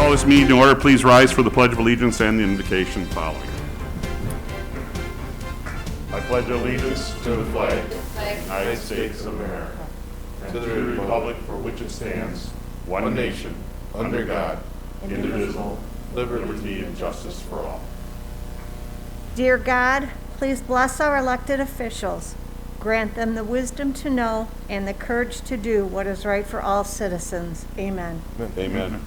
Call this meeting to order. Please rise for the Pledge of Allegiance and the invocation following. I pledge allegiance to the flag of the United States of America and to the republic for which it stands, one nation, under God, indivisible, liberty and justice for all. Dear God, please bless our elected officials. Grant them the wisdom to know and the courage to do what is right for all citizens. Amen. Amen.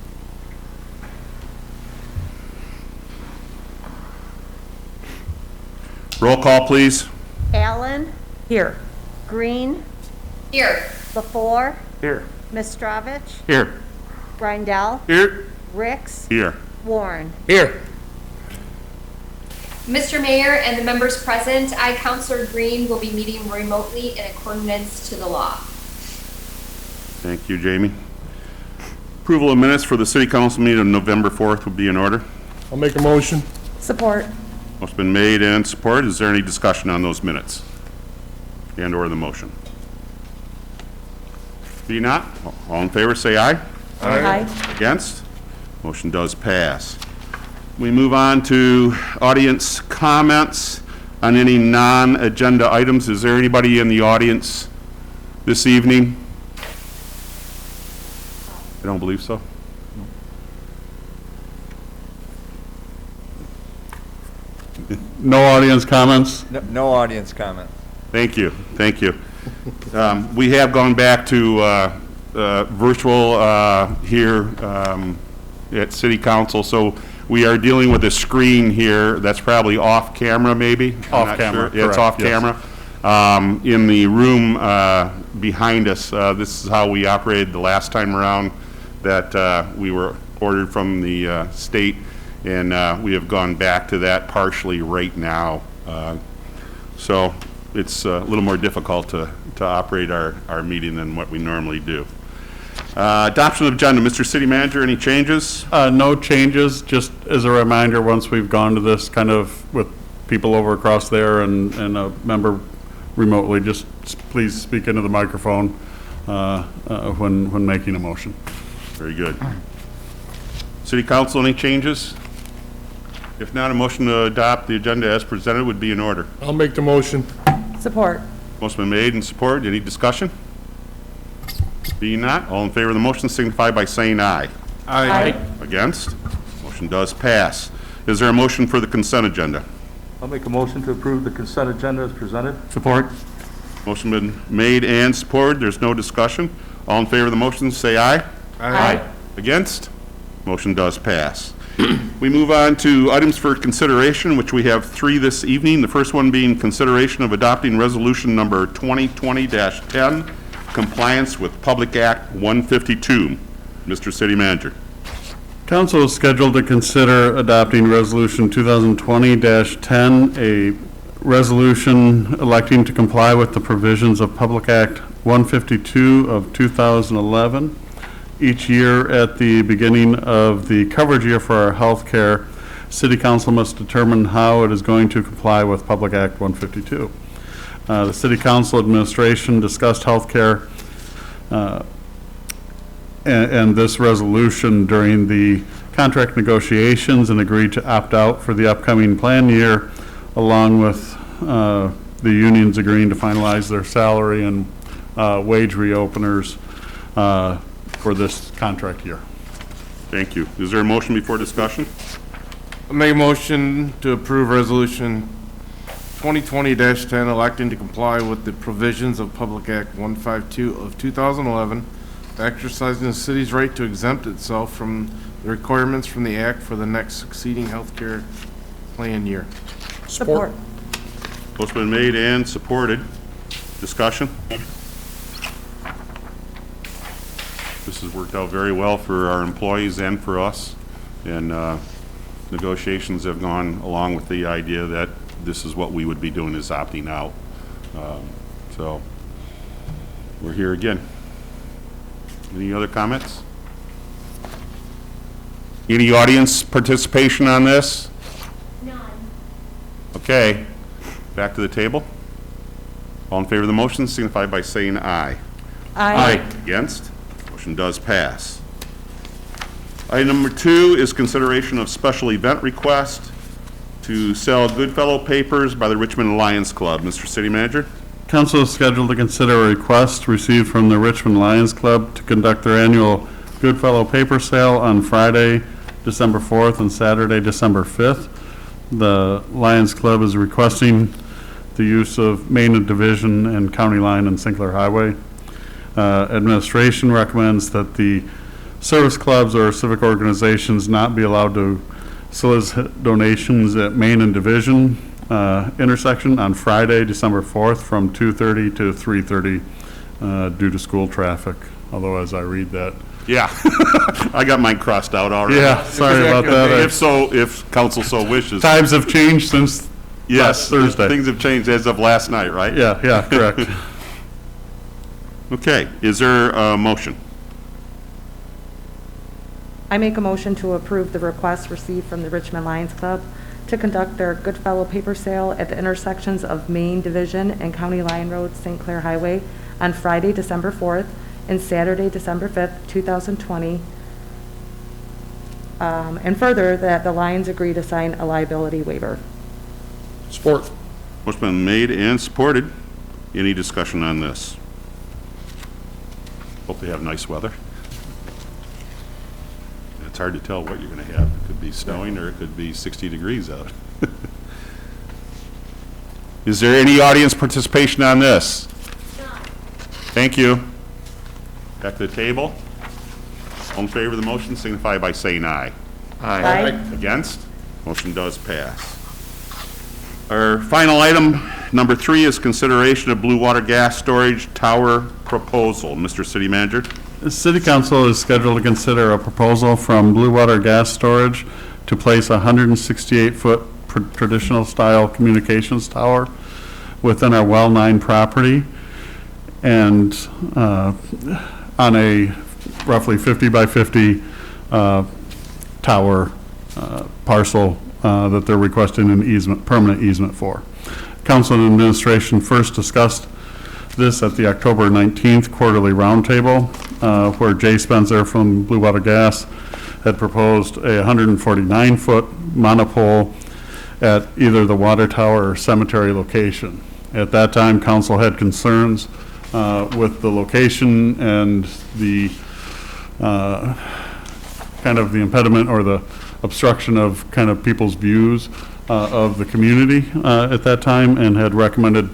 Roll call, please. Allen? Here. Green? Here. Lafour? Here. Mistrovich? Here. Reindell? Here. Ricks? Here. Warren? Here. Mr. Mayor and the members present, I, Councilor Green, will be meeting remotely in accordance to the law. Thank you, Jamie. Approval of minutes for the City Council meeting of November 4th would be in order. I'll make a motion. Support. Motion's been made and supported. Is there any discussion on those minutes and or the motion? Be not, all in favor say aye. Aye. Against? Motion does pass. We move on to audience comments on any non-agenda items. Is there anybody in the audience this evening? I don't believe so. No audience comments? No audience comment. Thank you, thank you. We have gone back to virtual here at City Council, so we are dealing with a screen here that's probably off camera, maybe? I'm Off not camera, sure. Yeah, it's correct, off yes. camera. In the room behind us, this is how we operated the last time around that we were ordered from the state, and we have gone back to that partially right now. So it's a little more difficult to operate our meeting than what we normally do. Adoption of agenda. Mr. City Manager, any changes? No changes, just as a reminder, once we've gone to this kind of with people over across there and a member remotely, just please speak into the microphone when making a motion. Very good. City Council, any changes? If not, a motion to adopt the agenda as presented would be in order. I'll make the motion. Support. Motion been made and supported. Any discussion? Being not, all in favor of the motion signify by saying aye. Aye. Against? Motion does pass. Is there a motion for the consent agenda? I'll make a motion to approve the consent agenda as presented. Support. Motion been made and supported. There's no discussion. All in favor of the motion say aye. Aye. Against? Motion does pass. We move on to items for consideration, which we have 3 this evening. The first one being consideration of adopting resolution number 2020-10, compliance with Public Act 152. Mr. City Manager. Council is scheduled to consider adopting Resolution 2020-10, a resolution electing to comply with the provisions of Public Act 152 of 2011. Each year at the beginning of the coverage year for our health care, City Council must determine how it is going to comply with Public Act 152. The City Council administration discussed health care and this resolution during the contract negotiations and agreed to opt out for the upcoming plan year, along with the unions agreeing to finalize their salary and wage reopeners for this contract year. Thank you. Is there a motion before discussion? I'll make a motion to approve resolution 2020-10, electing to comply with the provisions of Public Act 152 of 2011, exercising the city's right to exempt itself from the requirements from the act for the next succeeding healthcare plan year. Support. Motion been made and supported. Discussion? This has worked out very well for our employees and for us, and negotiations have gone along with the idea that this is what we would be doing, is opting out. So we're here again. Any other comments? Any audience participation on this? None. Okay, back to the table. All in favor of the motion signify by saying aye. Aye. Against? Motion does pass. Item number 2 is consideration of special event request to sell Goodfellow papers by the Richmond Lions Club. Mr. City Manager? Council is scheduled to consider a request received from the Richmond Lions Club to conduct their annual Goodfellow paper sale on Friday, December 4th and Saturday, December 5th. The Lions Club is requesting the use of Main Division and County Line and Sinclair Highway. Administration recommends that the service clubs or civic organizations not be allowed to solicit donations at Main and Division intersection on Friday, December 4th from 2:30 to 3:30 due to school traffic. Although as I read that. Yeah. I got mine crossed out already. Yeah, sorry about that. If council so wishes. Times have changed since Yes, last Thursday. things have changed as of last night, right? Yeah, correct. Okay, is there a motion? I make a motion to approve the request received from the Richmond Lions Club to conduct their Goodfellow paper sale at the intersections of Main Division and County Line Road, St. Clair Highway on Friday, December 4th and Saturday, December 5th, 2020. And further, that the Lions agree to sign a liability waiver. Support. Motion been made and supported. Any discussion on this? Hope they have nice weather. It's hard to tell what you're going to have. It could be snowing or it could be 60 degrees out. Is there any audience participation on this? No. Thank you. Back to the table. All in favor of the motion signify by saying aye. Aye. Against? Motion does pass. Our final item, number 3, is consideration of Blue Water Gas Storage Tower proposal. Mr. City Manager? The City Council is scheduled to consider a proposal from Blue Water Gas Storage to place a 168-foot traditional style communications tower within our Well 9 property and on a roughly 50 by 50 tower parcel that they're requesting an easement, permanent easement for. Council and administration first discussed this at the October 19th quarterly roundtable, where Jay Spencer from Blue Water Gas had proposed a 149-foot monopole at either the water tower or cemetery location. At that time, council had concerns with the location and the kind of the impediment or the obstruction of kind of people's views of the community at that time, and had recommended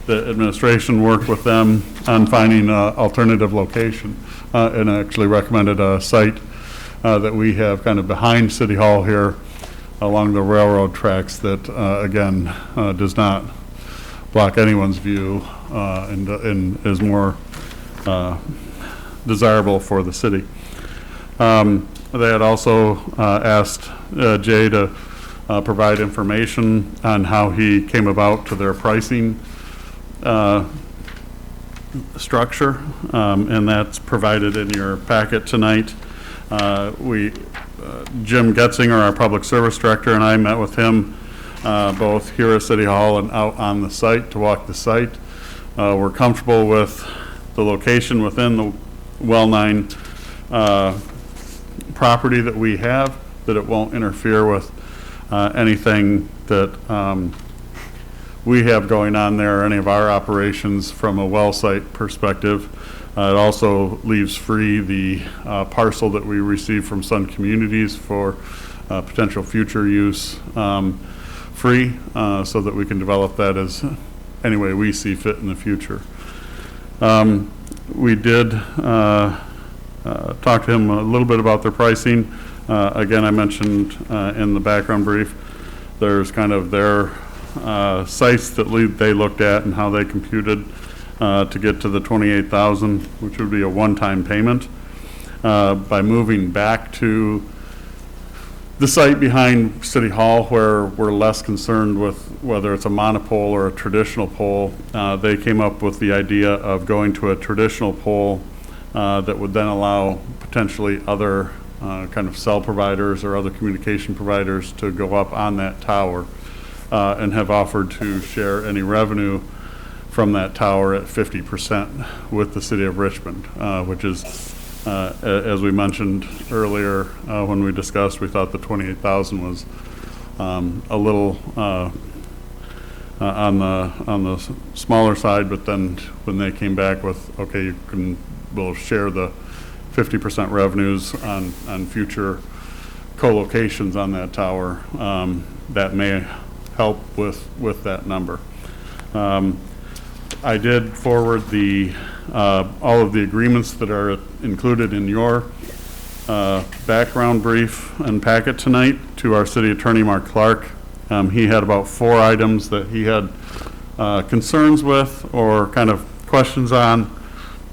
the administration work with them on finding an alternative location, and actually recommended a site that we have kind of behind City Hall here along the railroad tracks that, again, does not block anyone's view and is more desirable for the city. They had also asked Jay to provide information on how he came about to their pricing structure, and that's provided in your packet tonight. Jim Getzinger, our Public Service Director, and I met with him both here at City Hall and out on the site to walk the site. We're comfortable with the location within the Well 9 property that we have, that it won't interfere with anything that we have going on there, any of our operations from a well site perspective. It also leaves free the parcel that we received from Sun Communities for potential future use free, so that we can develop that as any way we see fit in the future. We did talk to him a little bit about their pricing. Again, I mentioned in the background brief, there's kind of their sites that they looked at and how they computed to get to the $28,000, which would be a one-time payment. By moving back to the site behind City Hall, where we're less concerned with whether it's a monopole or a traditional pole, they came up with the idea of going to a traditional pole that would then allow potentially other kind of cell providers or other communication providers to go up on that tower, and have offered to share any revenue from that tower at 50% with the city of Richmond, which is As we mentioned earlier, when we discussed, we thought the 28,000 was a little on the smaller side, but then when they came back with, okay, we'll share the 50% revenues on future co-locations on that tower, that may help with that number. I did forward all of the agreements that are included in your background brief and packet tonight to our city attorney, Mark Clark. He had about 4 items that he had concerns with or kind of questions on.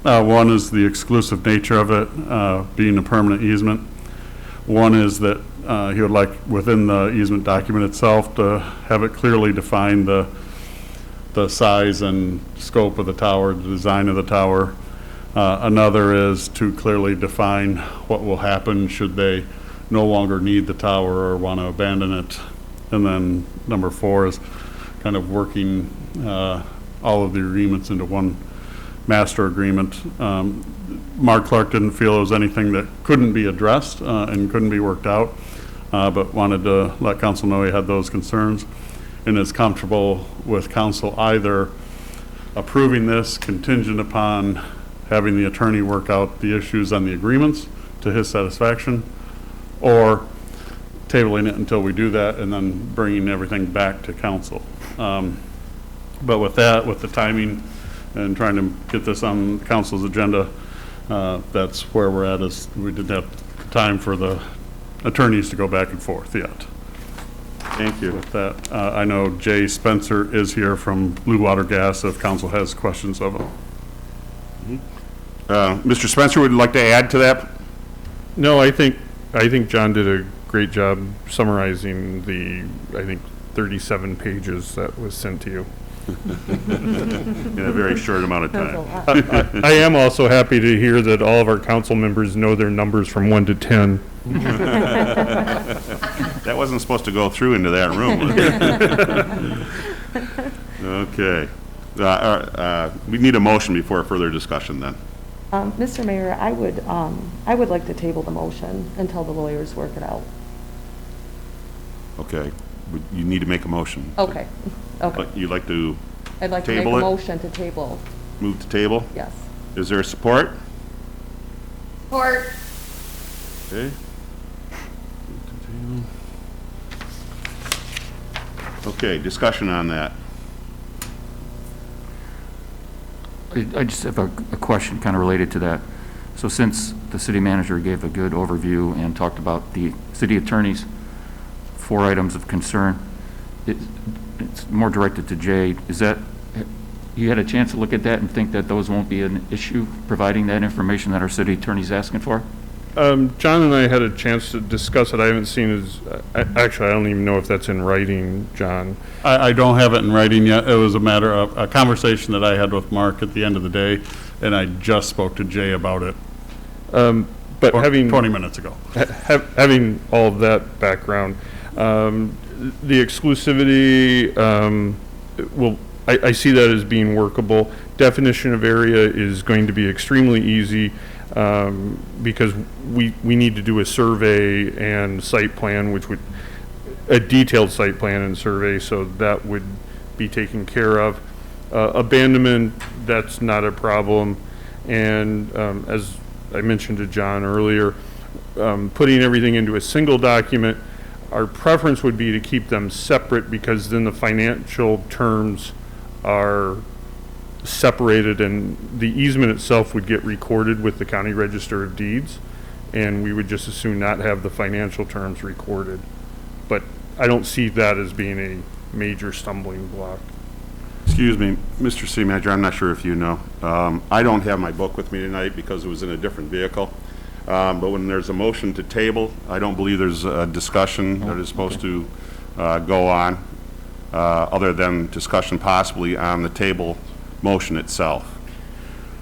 One is the exclusive nature of it being a permanent easement. One is that he would like within the easement document itself to have it clearly define the size and scope of the tower, the design of the tower. Another is to clearly define what will happen should they no longer need the tower or want to abandon it. And then number 4 is kind of working all of the agreements into one master agreement. Mark Clark didn't feel there was anything that couldn't be addressed and couldn't be worked out, but wanted to let council know he had those concerns and is comfortable with council either approving this contingent upon having the attorney work out the issues on the agreements to his satisfaction, or tabling it until we do that and then bringing everything back to council. But with that, with the timing and trying to get this on council's agenda, that's where we're at, is we didn't have time for the attorneys to go back and forth yet. Thank you. With that, I know Jay Spencer is here from Blue Water Gas if council has questions of him. Mr. Spencer, would you like to add to that? No, I think John did a great job summarizing the, I think, 37 pages that was sent to you. In a very short amount of time. I am also happy to hear that all of our council members know their numbers from 1 to 10. That wasn't supposed to go through into that room, was it? Okay. We need a motion before further discussion then. Mr. Mayor, I would like to table the motion until the lawyers work it out. Okay. You need to make a motion. Okay, okay. But you'd like to I'd like to make a table it? motion to table, move to table? yes. Is there support? Support. Okay. Okay, discussion on that. I just have a question kind of related to that. So since the city manager gave a good overview and talked about the city attorney's 4 items of concern, it's more directed to Jay. Is that, you had a chance to look at that and think that those won't be an issue, providing that information that our city attorney's asking for? John and I had a chance to discuss it. I haven't seen his, actually, I don't even know if that's in writing, John. I don't have it in writing yet. It was a matter of a conversation that I had with Mark at the end of the day, and I just spoke to Jay about it But having 20 minutes ago. Having all of that background, the exclusivity I see that as being workable. Definition of area is going to be extremely easy because we need to do a survey and site plan, which would a detailed site plan and survey, so that would be taken care of. Abandonment, that's not a problem, and as I mentioned to John earlier, putting everything into a single document, our preference would be to keep them separate because then the financial terms are separated and the easement itself would get recorded with the County Register of Deeds, and we would just as soon not have the financial terms recorded. But I don't see that as being a major stumbling block. Excuse me, Mr. City Manager, I'm not sure if you know. I don't have my book with me tonight because it was in a different vehicle. But when there's a motion to table, I don't believe there's a discussion that is supposed to go on, other than discussion possibly on the table motion itself.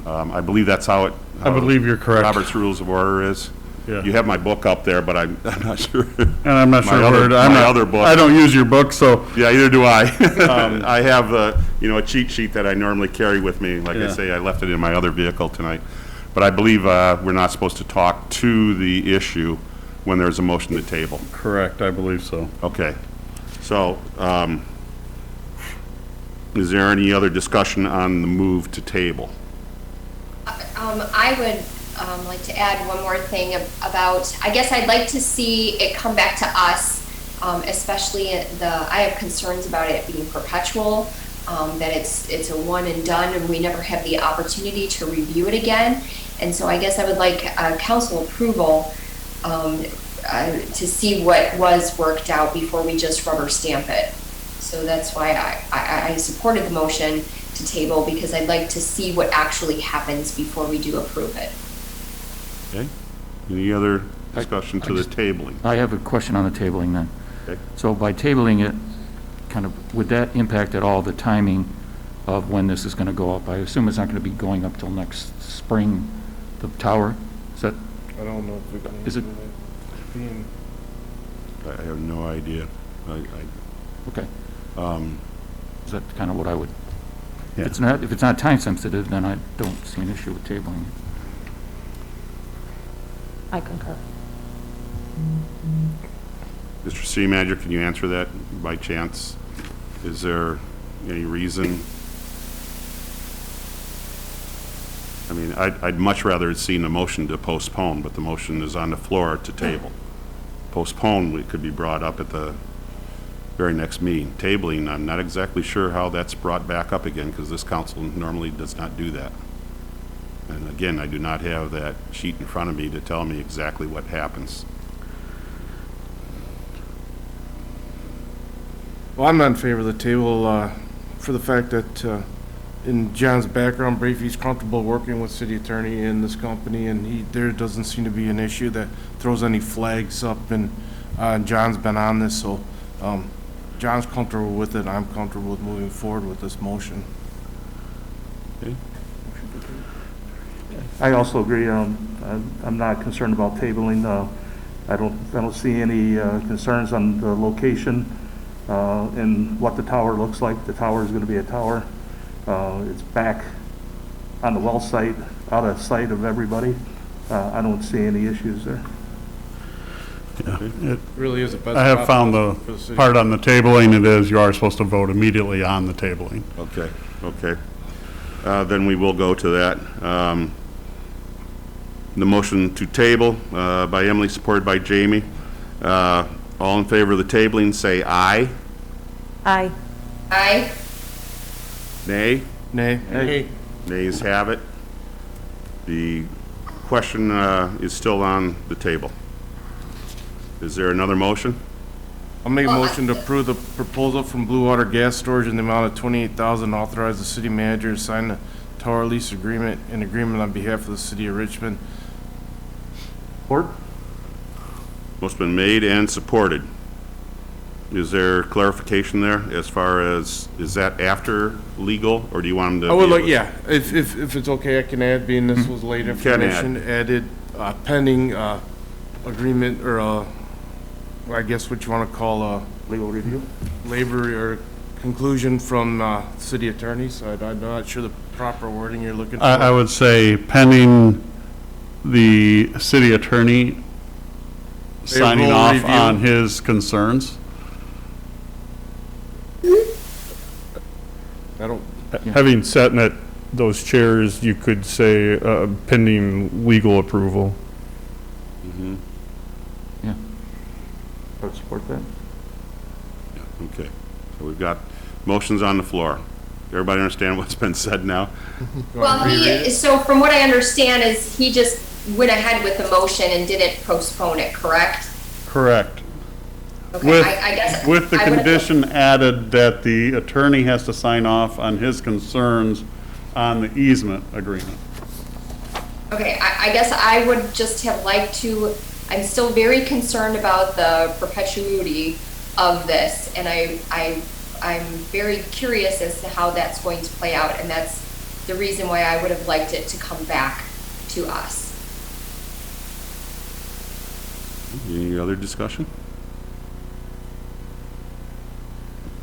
I believe that's how it. I believe you're correct. Robert's Rules of Order is. Yeah. You have my book up there, but I'm not sure. And I'm not sure other- where my other book. I don't use your book, so Yeah, either do I. I have a cheat sheet that I normally carry with me. Like I Yeah. say, I left it in my other vehicle tonight. But I believe we're not supposed to talk to the issue when there's a motion to table. Correct, I believe so. Okay. So, is there any other discussion on the move to table? I would like to add one more thing about, I guess I'd like to see it come back to us, especially I have concerns about it being perpetual, that it's a one and done and we never have the opportunity to review it again. And so I guess I would like council approval to see what was worked out before we just rubber stamp it. So that's why I supported the motion to table, because I'd like to see what actually happens before we do approve it. Okay. Any other discussion to the tabling? I have a question on the tabling then. Okay. So by tabling it, kind of, would that impact at all the timing of when this is going to go up? I assume it's not going to be going up till next spring, the tower? Is that, I don't know if we can. Is it- I have no idea. okay. Is that kind of what I would, Yeah. if it's not time sensitive, then I don't see an issue with tabling it. I concur. Mr. City Manager, can you answer that by chance? Is there any reason? I mean, I'd much rather have seen a motion to postpone, but the motion is on the floor to table. Postpone, it could be brought up at the very next meeting. Tabling, I'm not exactly sure how that's brought back up again, because this council normally does not do that. And again, I do not have that sheet in front of me to tell me exactly what happens. Well, I'm not in favor of the table for the fact that in John's background brief, he's comfortable working with city attorney in this company, and there doesn't seem to be an issue that throws any flags up, and John's been on this, so John's comfortable with it. I'm comfortable with moving forward with this motion. Okay. I also agree. I'm not concerned about tabling. I don't see any concerns on the location and what the tower looks like. The tower is going to be a tower. It's back on the well site, out of sight of everybody. I don't see any issues there. Yeah. It- Really is the best. I have found option the for city. part on the tabling, it is, you are supposed to vote immediately on the tabling. Okay, okay. Then we will go to that. The motion to table by Emily, supported by Jamie. All in favor of the tabling, say aye. Aye. Aye. Nay? Nay. Nay. Nays have it. The question is still on the table. Is there another motion? I'll make a motion to approve the proposal from Blue Water Gas Storage in the amount of $28,000, authorize the city manager to sign the tower lease agreement and agreement on behalf of the city of Richmond. Support? Motion been made and supported. Is there clarification there as far as, is that after legal, or do you want them to? I would be like, able- yeah, if it's okay, I can add, being this was late can information, added pending agreement, or I guess what you want to call Legal review? labor or conclusion from city attorney, so I'm not sure the proper wording you're looking for. I would say pending the city attorney signing Favorable off review. on his concerns. I don't, Having sat in those chairs, you could say pending legal approval. Mhm. Yeah. I would support that. Okay, so we've got motions on the floor. Everybody understand what's been said now? Well, so from what I understand is he just went ahead with the motion and didn't postpone it, correct? Correct. Okay, With, I guess. with the I would've- condition added that the attorney has to sign off on his concerns on the easement agreement. Okay, I guess I would just have liked to, I'm still very concerned about the perpetuity of this, and I'm very curious as to how that's going to play out, and that's the reason why I would have liked it to come back to us. Any other discussion?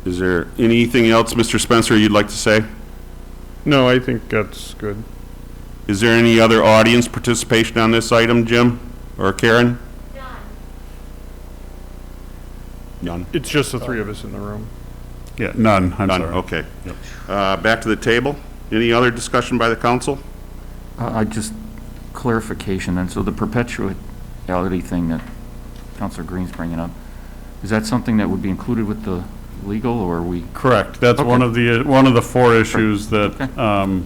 Is there anything else, Mr. Spencer, you'd like to say? No, I think that's good. Is there any other audience participation on this item, Jim or Karen? None. It's just the three of us in the room. Yeah, none, I'm None, sorry. okay. Yep. Back to the table. Any other discussion by the council? I just, clarification then, so the perpetuality thing that Counselor Green's bringing up, is that something that would be included with the legal, or are we? Correct. That's Okay. one of the four issues that, Okay.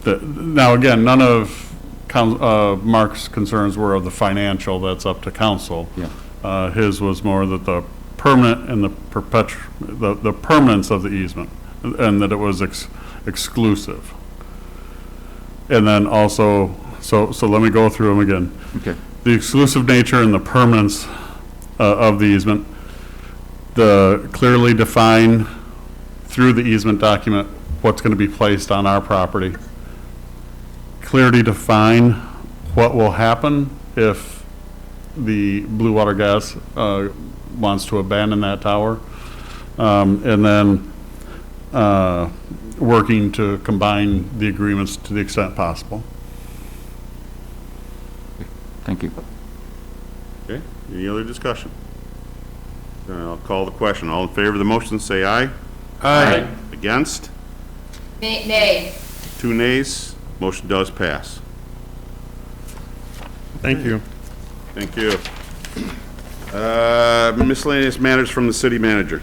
now again, none of Mark's concerns were of the financial, that's up to council. Yeah. His was more that the permanent and the the permanence of the easement, and that it was exclusive. And then also, so let me go through them again. Okay. The exclusive nature and the permanence of the easement, the clearly define through the easement document what's going to be placed on our property. Clearly define what will happen if the Blue Water Gas wants to abandon that tower. And then working to combine the agreements to the extent possible. Thank you. Okay, any other discussion? Then I'll call the question. All in favor of the motion, say aye. Aye. Against? Nay. 2 nays. Motion does pass. Thank you. Thank you. Miscellaneous matters from the city manager.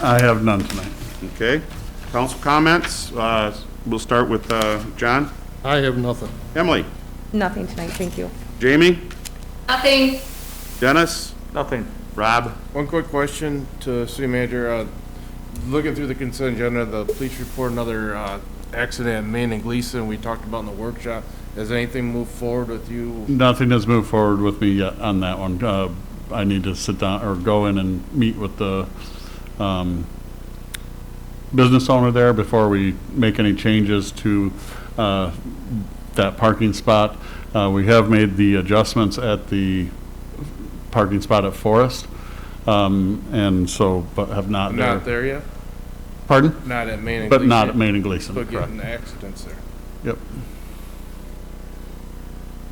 I have none tonight. Okay, council comments. We'll start with John. I have nothing. Emily. Nothing tonight, thank you. Jamie. Nothing. Dennis. Nothing. Rob. One quick question to city manager. Looking through the consent agenda, the police report another accident at Main and Gleason we talked about in the workshop. Has anything moved forward with you? Nothing has moved forward with me yet on that one. I need to sit down or go in and meet with the business owner there before we make any changes to that parking spot. We have made the adjustments at the parking spot at Forest, and so, but have not. Not there yet? Pardon? Not at Main and But Gleason? not at Main and Gleason, But correct. getting accidents there. Yep.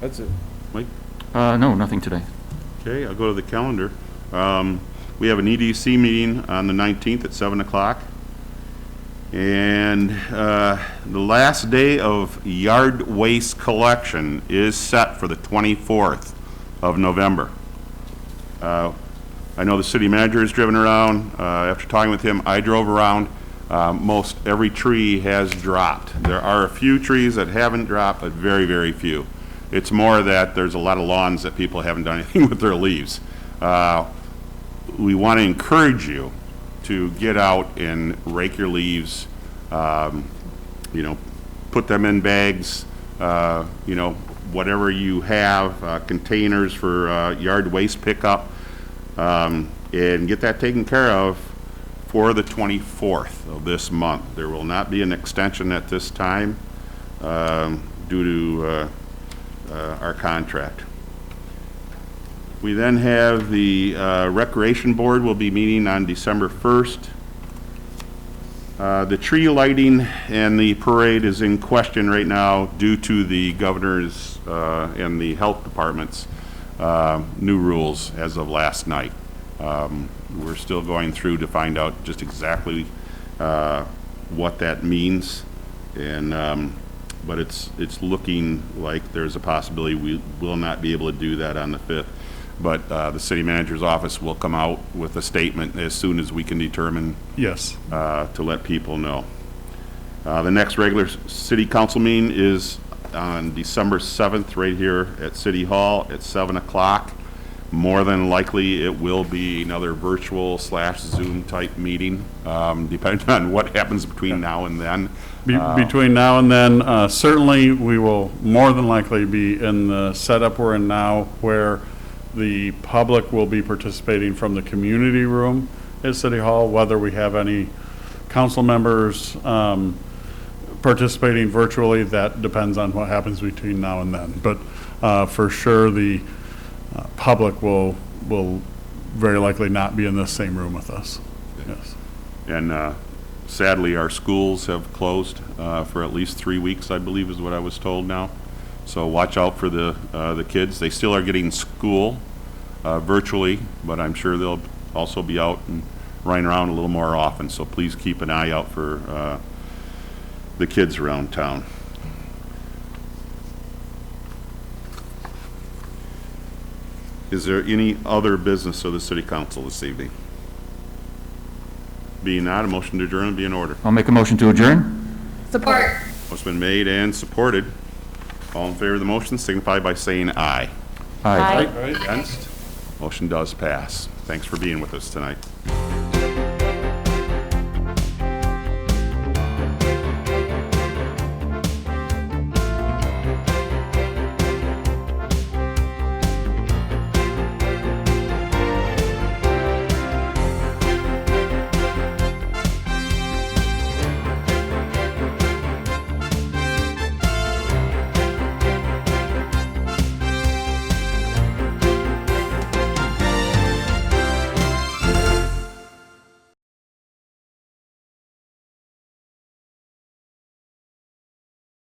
That's it. Mike. No, nothing today. Okay, I'll go to the calendar. We have an EDC meeting on the 19th at 7 o'clock. And the last day of yard waste collection is set for the 24th of November. I know the city manager has driven around. After talking with him, I drove around. Most every tree has dropped. There are a few trees that haven't dropped, but very, very few. It's more that there's a lot of lawns that people haven't done anything with their leaves. We want to encourage you to get out and rake your leaves, you know, put them in bags, you know, whatever you have, containers for yard waste pickup, and get that taken care of for the 24th of this month. There will not be an extension at this time due to our contract. We then have the Recreation Board will be meeting on December 1st. The tree lighting and the parade is in question right now due to the governor's and the health department's new rules as of last night. We're still going through to find out just exactly what that means, and but it's looking like there's a possibility we will not be able to do that on the 5th. But the city manager's office will come out with a statement as soon as we can determine. Yes. To let people know. The next regular city council meeting is on December 7th, right here at City Hall at 7 o'clock. More than likely, it will be another virtual / Zoom type meeting, depending on what happens between now and then. Between now and then, certainly we will more than likely be in the setup we're in now, where the public will be participating from the community room at City Hall. Whether we have any council members participating virtually, that depends on what happens between now and then. But for sure, the public will very likely not be in the same room with us. Yes. And Sadly, our schools have closed for at least 3 weeks, I believe is what I was told now. So watch out for the kids. They still are getting school virtually, but I'm sure they'll also be out and running around a little more often. So please keep an eye out for the kids around town. Is there any other business of the city council this evening? Being not, a motion to adjourn would be in order. I'll make a motion to adjourn. Support. Motion's been made and supported. All in favor of the motion signify by saying aye. Aye. Against? Motion does pass. Thanks for being with us tonight.